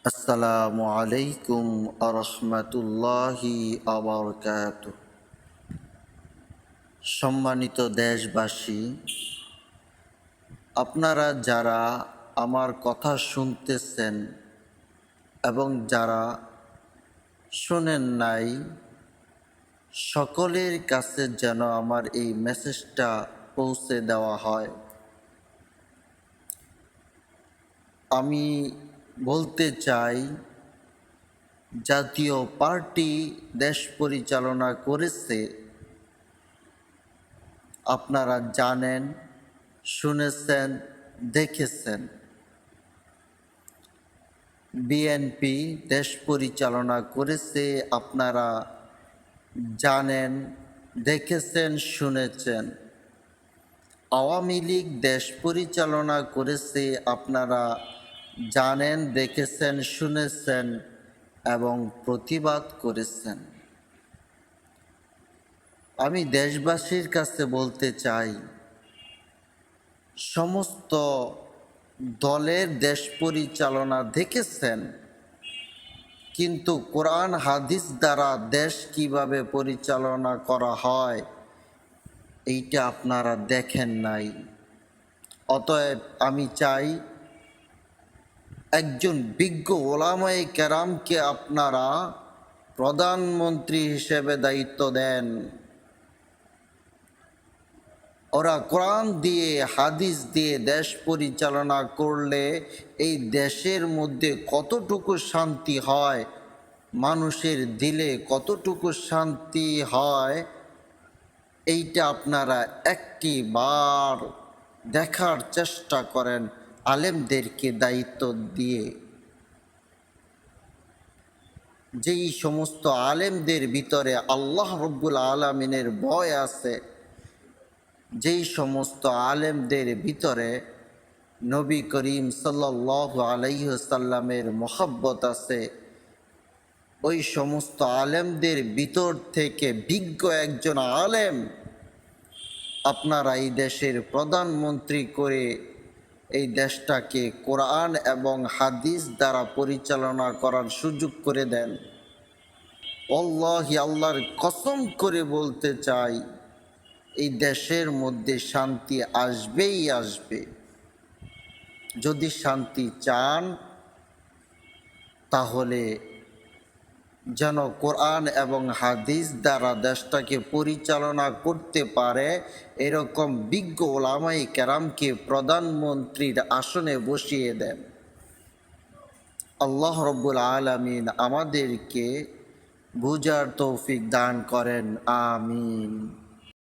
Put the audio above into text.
আসসালামু আলাইকুম আরহামাতুল্লাহি আবরকাতুহ। সম্মানিত দেশবাসী, আপনারা যারা আমার কথা শুনতেছেন এবং যারা শোনেন নাই, সকলের কাছে যেন আমার এই মেসেজটা পৌঁছে দেওয়া হয়। আমি বলতে চাই, জাতীয় পার্টি দেশ পরিচালনা করেছে, আপনারা জানেন, শুনেছেন, দেখেছেন। বিএনপি দেশ পরিচালনা করেছে, আপনারা জানেন, দেখেছেন, শুনেছেন। আওয়ামী লীগ দেশ পরিচালনা করেছে, আপনারা জানেন, দেখেছেন, শুনেছেন এবং প্রতিবাদ করেছেন। আমি দেশবাসীর কাছে বলতে চাই, সমস্ত দলের দেশ পরিচালনা দেখেছেন, কিন্তু কোরআন হাদিস দ্বারা দেশ কিভাবে পরিচালনা করা হয় এইটা আপনারা দেখেন নাই। অতএব আমি চাই, একজন বিজ্ঞ ওলামায়ে কেরামকে আপনারা প্রধানমন্ত্রী হিসেবে দায়িত্ব দেন। ওরা কোরআন দিয়ে, হাদিস দিয়ে দেশ পরিচালনা করলে এই দেশের মধ্যে কতটুকু শান্তি হয়, মানুষের দিলে কতটুকু শান্তি হয়, এইটা আপনারা একটিবার দেখার চেষ্টা করেন আলেমদেরকে দায়িত্ব দিয়ে। যেই সমস্ত আলেমদের ভিতরে আল্লাহ রব্বুল আলামিনের ভয় আছে, যেই সমস্ত আলেমদের ভিতরে নবী করিম সাল্লাল্লাহু আলাইহি ওয়াসাল্লামের মহব্বত আছে, ওই সমস্ত আলেমদের ভিতর থেকে বিজ্ঞ একজন আলেম আপনারা এই দেশের প্রধানমন্ত্রী করে এই দেশটাকে কোরআন এবং হাদিস দ্বারা পরিচালনা করার সুযোগ করে দেন। আল্লাহি, আল্লাহর কসম করে বলতে চাই, এই দেশের মধ্যে শান্তি আসবেই আসবে। যদি শান্তি চান, তাহলে যেন কোরআন এবং হাদিস দ্বারা দেশটাকে পরিচালনা করতে পারে এরকম বিজ্ঞ ওলামায়ে কেরামকে প্রধানমন্ত্রীর আসনে বসিয়ে দেন। আল্লাহ রব্বুল আলামিন আমাদেরকে বুঝার তৌফিক দান করেন। আমিন।